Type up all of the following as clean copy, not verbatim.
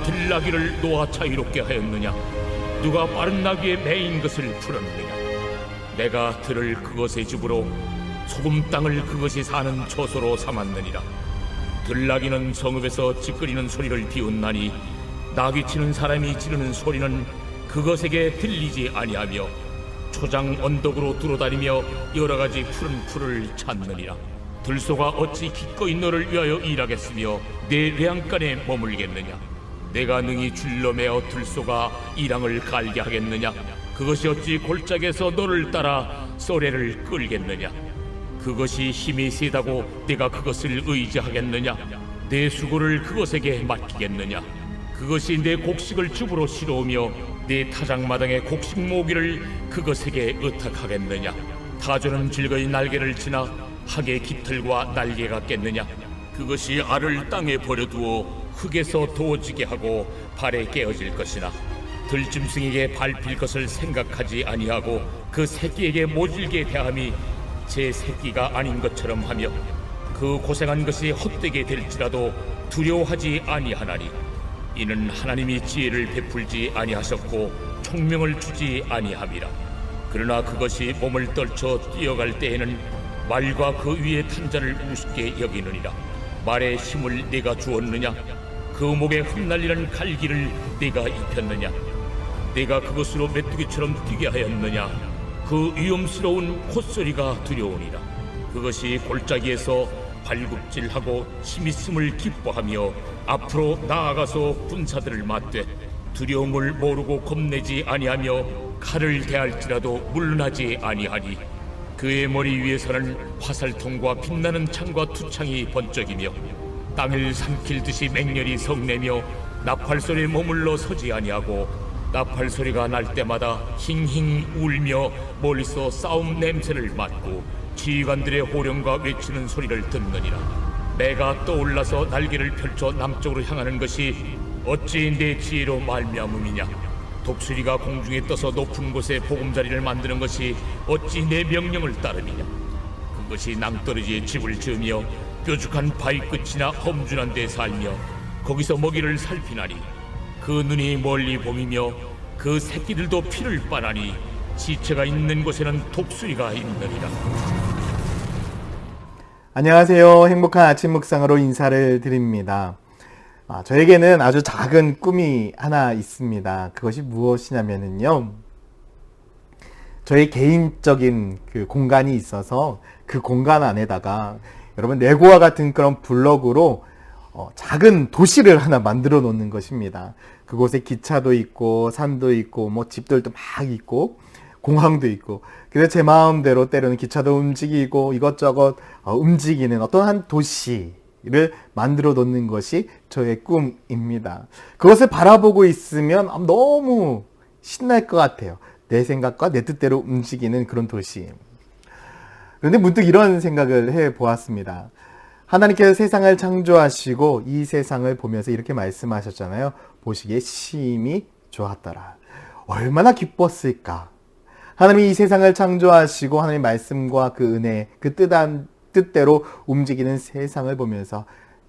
들나귀를 놓아 자유롭게 하였느냐? 누가 빠른 나귀의 매인 것을 풀었느냐? 내가 들을 그것의 집으로 소금 땅을 그것이 사는 처소로 삼았느니라. 들나귀는 성읍에서 찌끄리는 소리를 비웃나니 나귀 치는 사람이 지르는 소리는 그것에게 들리지 아니하며 초장 언덕으로 두루다니며 여러가지 푸른 풀을 찾느니라. 들소가 어찌 기꺼이 너를 위하여 일하겠으며 내 외양간에 머물겠느냐? 내가 능히 줄로 매어 들소가 이랑을 갈게 하겠느냐? 그것이 어찌 골짜기에서 너를 따라 쏘래를 끌겠느냐? 그것이 힘이 세다고 내가 그것을 의지하겠느냐? 내 수고를 그것에게 맡기겠느냐? 그것이 내 곡식을 줍으로 실어오며 내 타작마당의 곡식 모기를 그것에게 의탁하겠느냐? 타조는 즐거이 날개를 치나 학의 깃털과 날개 같겠느냐? 그것이 알을 땅에 버려두어 흙에서 도어지게 하고 발에 깨어질 것이나 들짐승에게 밟힐 것을 생각하지 아니하고 그 새끼에게 모질게 대함이 제 새끼가 아닌 것처럼 하며 그 고생한 것이 헛되게 될지라도 두려워하지 아니하나니 이는 하나님이 지혜를 베풀지 아니하셨고 총명을 주지 아니함이라. 그러나 그것이 몸을 떨쳐 뛰어갈 때에는 말과 그 위에 탄 자를 우습게 여기느니라. 말에 힘을 네가 주었느냐? 그 목에 흩날리는 갈기를 네가 입혔느냐? 네가 그것으로 메뚜기처럼 뛰게 하였느냐? 그 위험스러운 콧소리가 두려우니라. 그것이 골짜기에서 발굽질하고 힘있음을 기뻐하며 앞으로 나아가서 군사들을 맞되 두려움을 모르고 겁내지 아니하며 칼을 대할지라도 물러나지 아니하니 그의 머리 위에서는 화살통과 빛나는 창과 투창이 번쩍이며 땅을 삼킬 듯이 맹렬히 성내며 나팔소리에 머물러 서지 아니하고 나팔소리가 날 때마다 힝힝 울며 멀리서 싸움 냄새를 맡고 지휘관들의 호령과 외치는 소리를 듣느니라. 내가 떠올라서 날개를 펼쳐 남쪽으로 향하는 것이 어찌 내 지혜로 말미암음이냐? 독수리가 공중에 떠서 높은 곳에 보금자리를 만드는 것이 어찌 내 명령을 따름이냐? 그것이 낭떠러지에 집을 지으며 뾰족한 바위 끝이나 험준한 데 살며 거기서 먹이를 살피나니 그 눈이 멀리 보이며 그 새끼들도 피를 빨아니 시체가 있는 곳에는 독수리가 있느니라. 안녕하세요. 행복한 아침 묵상으로 인사를 드립니다. 저에게는 아주 작은 꿈이 하나 있습니다. 그것이 무엇이냐면요. 저의 개인적인 그 공간이 있어서 그 공간 안에다가 여러분 레고와 같은 그런 블럭으로 작은 도시를 하나 만들어 놓는 것입니다. 그곳에 기차도 있고 산도 있고 뭐 집들도 막 있고 공항도 있고 그래서 제 마음대로 때로는 기차도 움직이고 이것저것 움직이는 어떤 한 도시를 만들어 놓는 것이 저의 꿈입니다. 그것을 바라보고 있으면 너무 신날 것 같아요. 내 생각과 내 뜻대로 움직이는 그런 도시. 그런데 문득 이런 생각을 해 보았습니다. 하나님께서 세상을 창조하시고 이 세상을 보면서 이렇게 말씀하셨잖아요. 보시기에 심히 좋았더라. 얼마나 기뻤을까. 하나님이 이 세상을 창조하시고 하나님의 말씀과 그 은혜, 그 뜻대로 움직이는 세상을 보면서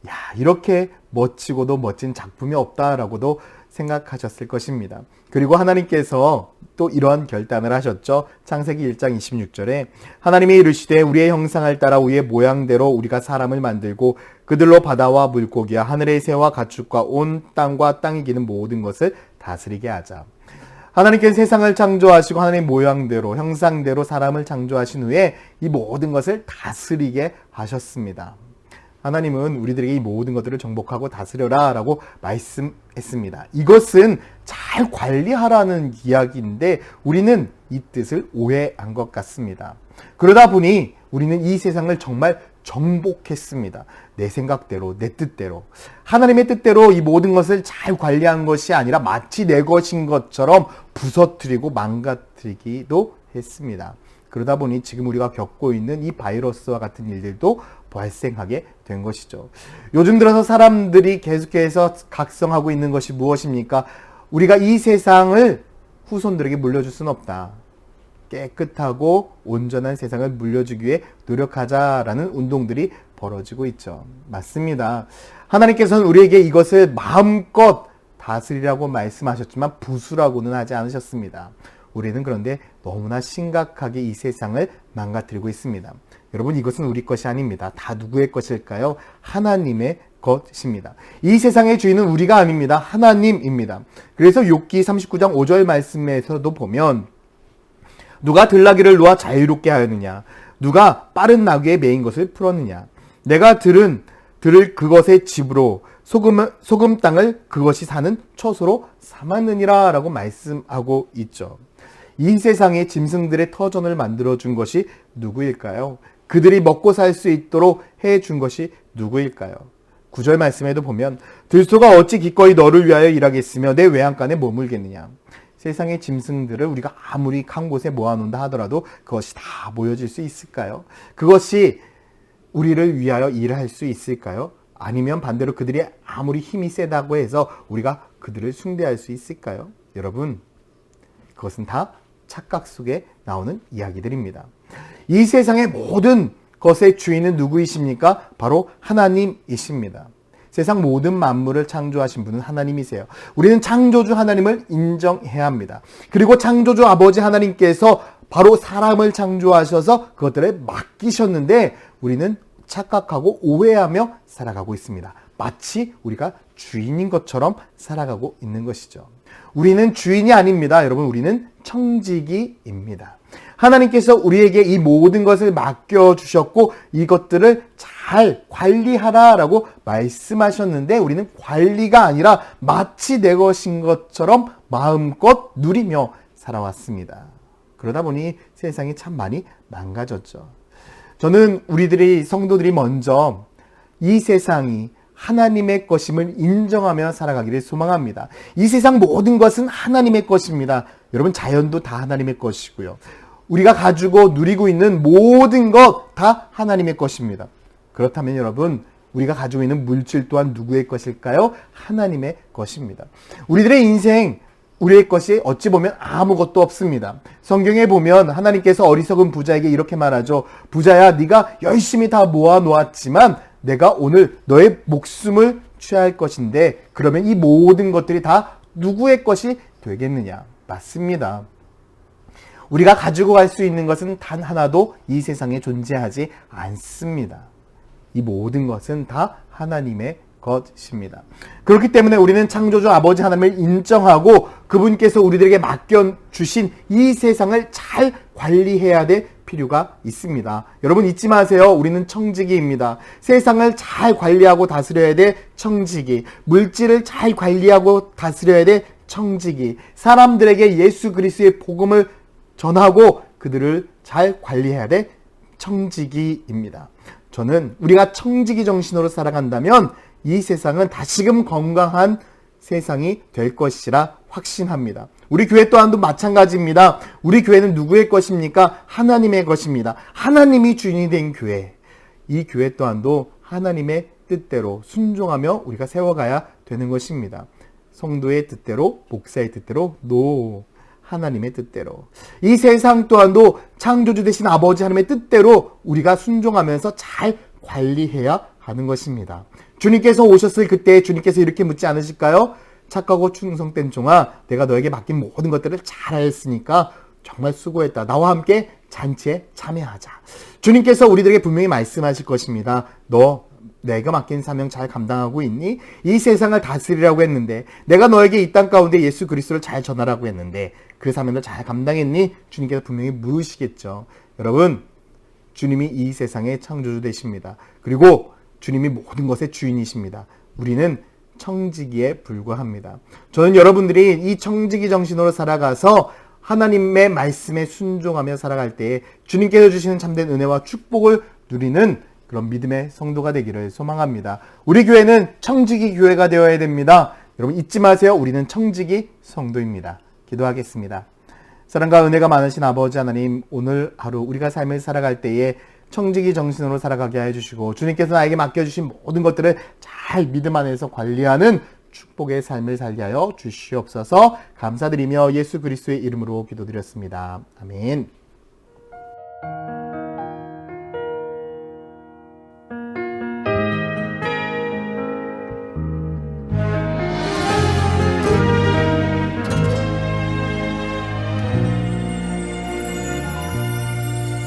야, 이렇게 멋지고도 멋진 작품이 없다라고도 생각하셨을 것입니다. 그리고 하나님께서 또 이러한 결단을 하셨죠. 창세기 1장 26절에 하나님이 이르시되 우리의 형상을 따라 우리의 모양대로 우리가 사람을 만들고 그들로 바다와 물고기와 하늘의 새와 가축과 온 땅과 땅이 기는 모든 것을 다스리게 하자. 하나님께서 세상을 창조하시고 하나님의 모양대로 형상대로 사람을 창조하신 후에 이 모든 것을 다스리게 하셨습니다. 하나님은 우리들에게 이 모든 것들을 정복하고 다스려라 라고 말씀했습니다. 이것은 잘 관리하라는 이야기인데 우리는 이 뜻을 오해한 것 같습니다. 그러다 보니 우리는 이 세상을 정말 정복했습니다. 내 생각대로, 내 뜻대로. 하나님의 뜻대로 이 모든 것을 잘 관리한 것이 아니라 마치 내 것인 것처럼 부서뜨리고 망가뜨리기도 했습니다. 그러다 보니 지금 우리가 겪고 있는 이 바이러스와 같은 일들도 발생하게 된 것이죠. 요즘 들어서 사람들이 계속해서 각성하고 있는 것이 무엇입니까? 우리가 이 세상을 후손들에게 물려줄 수는 없다. 깨끗하고 온전한 세상을 물려주기 위해 노력하자라는 운동들이 벌어지고 있죠. 맞습니다. 하나님께서는 우리에게 이것을 마음껏 다스리라고 말씀하셨지만 부수라고는 하지 않으셨습니다. 우리는 그런데 너무나 심각하게 이 세상을 망가뜨리고 있습니다. 여러분, 이것은 우리 것이 아닙니다. 다 누구의 것일까요? 하나님의 것입니다. 이 세상의 주인은 우리가 아닙니다. 하나님입니다. 그래서 욥기 39장 5절 말씀에서도 보면 누가 들나귀를 놓아 자유롭게 하였느냐? 누가 빠른 나귀에 매인 것을 풀었느냐? 내가 들을 그것의 집으로 소금 땅을 그것이 사는 처소로 삼았느니라 라고 말씀하고 있죠. 이 세상에 짐승들의 터전을 만들어준 것이 누구일까요? 그들이 먹고 살 수 있도록 해준 것이 누구일까요? 9절 말씀에도 보면 들소가 어찌 기꺼이 너를 위하여 일하겠으며 내 외양간에 머물겠느냐. 세상의 짐승들을 우리가 아무리 한 곳에 모아놓는다 하더라도 그것이 다 모여질 수 있을까요? 그것이 우리를 위하여 일할 수 있을까요? 아니면 반대로 그들이 아무리 힘이 세다고 해서 우리가 그들을 숭배할 수 있을까요? 여러분, 그것은 다 착각 속에 나오는 이야기들입니다. 이 세상의 모든 것의 주인은 누구이십니까? 바로 하나님이십니다. 세상 모든 만물을 창조하신 분은 하나님이세요. 우리는 창조주 하나님을 인정해야 합니다. 그리고 창조주 아버지 하나님께서 바로 사람을 창조하셔서 그것들을 맡기셨는데 우리는 착각하고 오해하며 살아가고 있습니다. 마치 우리가 주인인 것처럼 살아가고 있는 것이죠. 우리는 주인이 아닙니다. 여러분, 우리는 청지기입니다. 하나님께서 우리에게 이 모든 것을 맡겨주셨고 이것들을 잘 관리하라라고 말씀하셨는데 우리는 관리가 아니라 마치 내 것인 것처럼 마음껏 누리며 살아왔습니다. 그러다 보니 세상이 참 많이 망가졌죠. 저는 우리들이 성도들이 먼저 이 세상이 하나님의 것임을 인정하며 살아가기를 소망합니다. 이 세상 모든 것은 하나님의 것입니다. 여러분, 자연도 다 하나님의 것이고요. 우리가 가지고 누리고 있는 모든 것 다 하나님의 것입니다. 그렇다면 여러분, 우리가 가지고 있는 물질 또한 누구의 것일까요? 하나님의 것입니다. 우리들의 인생, 우리의 것이 어찌 보면 아무것도 없습니다. 성경에 보면 하나님께서 어리석은 부자에게 이렇게 말하죠. 부자야, 네가 열심히 다 모아놓았지만 내가 오늘 너의 목숨을 취할 것인데 그러면 이 모든 것들이 다 누구의 것이 되겠느냐? 맞습니다. 우리가 가지고 갈 수 있는 것은 단 하나도 이 세상에 존재하지 않습니다. 이 모든 것은 다 하나님의 것입니다. 그렇기 때문에 우리는 창조주 아버지 하나님을 인정하고 그분께서 우리들에게 맡겨주신 이 세상을 잘 관리해야 될 필요가 있습니다. 여러분, 잊지 마세요. 우리는 청지기입니다. 세상을 잘 관리하고 다스려야 될 청지기, 물질을 잘 관리하고 다스려야 될 청지기, 사람들에게 예수 그리스도의 복음을 전하고 그들을 잘 관리해야 될 청지기입니다. 저는 우리가 청지기 정신으로 살아간다면 이 세상은 다시금 건강한 세상이 될 것이라 확신합니다. 우리 교회 또한도 마찬가지입니다. 우리 교회는 누구의 것입니까? 하나님의 것입니다. 하나님이 주인이 된 교회. 이 교회 또한도 하나님의 뜻대로 순종하며 우리가 세워가야 되는 것입니다. 성도의 뜻대로, 목사의 뜻대로, 하나님의 뜻대로. 이 세상 또한도 창조주 되신 아버지 하나님의 뜻대로 우리가 순종하면서 잘 관리해야 하는 것입니다. 주님께서 오셨을 그때 주님께서 이렇게 묻지 않으실까요? 착하고 충성된 종아, 내가 너에게 맡긴 모든 것들을 잘하였으니까 정말 수고했다. 나와 함께 잔치에 참여하자. 주님께서 우리들에게 분명히 말씀하실 것입니다. 너 내가 맡긴 사명 잘 감당하고 있니? 이 세상을 다스리라고 했는데, 내가 너에게 이 땅 가운데 예수 그리스도를 잘 전하라고 했는데 그 사명을 잘 감당했니? 주님께서 분명히 물으시겠죠. 여러분, 주님이 이 세상의 창조주 되십니다. 그리고 주님이 모든 것의 주인이십니다. 우리는 청지기에 불과합니다. 저는 여러분들이 이 청지기 정신으로 살아가서 하나님의 말씀에 순종하며 살아갈 때에 주님께서 주시는 참된 은혜와 축복을 누리는 그런 믿음의 성도가 되기를 소망합니다. 우리 교회는 청지기 교회가 되어야 됩니다. 여러분, 잊지 마세요. 우리는 청지기 성도입니다. 기도하겠습니다. 사랑과 은혜가 많으신 아버지 하나님, 오늘 하루 우리가 삶을 살아갈 때에 청지기 정신으로 살아가게 해주시고 주님께서 나에게 맡겨주신 모든 것들을 잘 믿음 안에서 관리하는 축복의 삶을 살게 하여 주시옵소서. 감사드리며 예수 그리스도의 이름으로 기도드렸습니다. 아멘.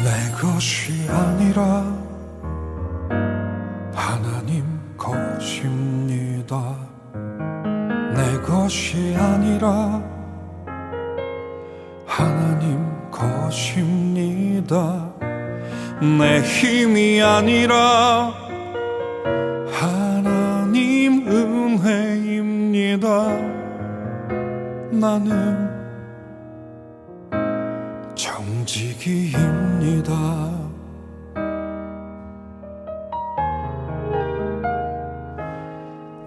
내 것이 아니라 하나님 것입니다. 내 것이 아니라 하나님 것입니다. 내 힘이 아니라 하나님 은혜입니다. 나는 정직이입니다.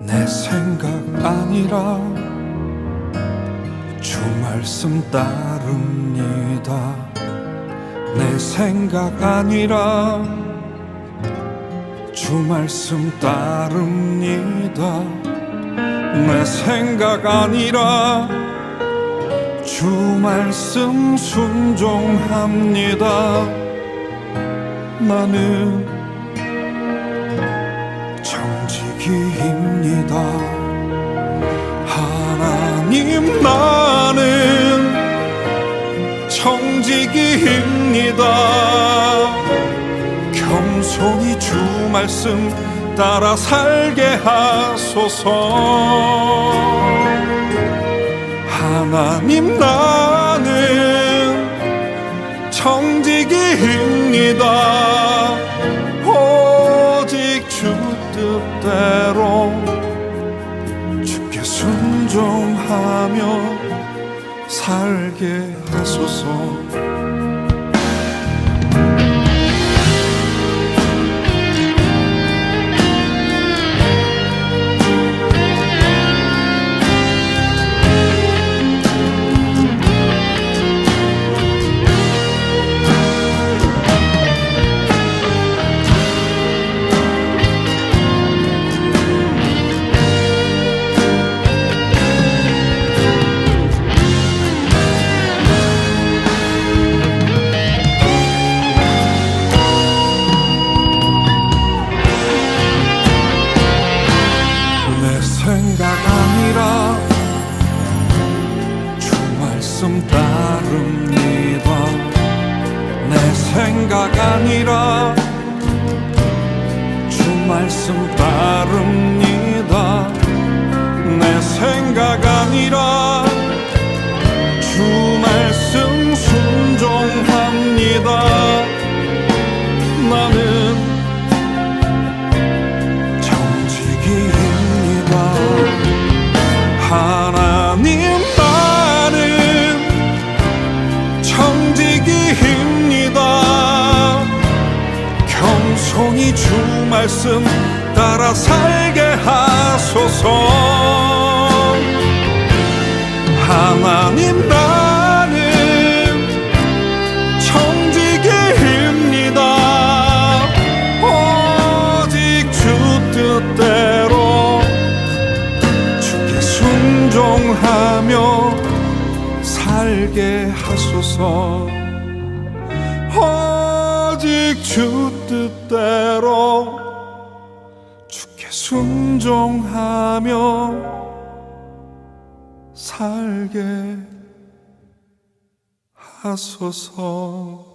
내 생각 아니라 주 말씀 따릅니다. 내 생각 아니라 주 말씀 따릅니다. 내 생각 아니라 주 말씀 순종합니다. 나는 정직이입니다. 하나님, 나는 정직이입니다. 겸손히 주 말씀 따라 살게 하소서. 하나님, 나는 정직이입니다. 오직 주 뜻대로 주께 순종하며 살게 하소서. 따릅니다. 내 생각 아니라 주 말씀 따릅니다. 내 생각 아니라 주 말씀 순종합니다. 나는 정직이입니다. 하나님, 겸손히 주 말씀 따라 살게 하소서. 하나님, 나는 정직이입니다. 오직 주 뜻대로 주께 순종하며 살게 하소서. 오직 주 뜻대로 주께 순종하며 살게 하소서.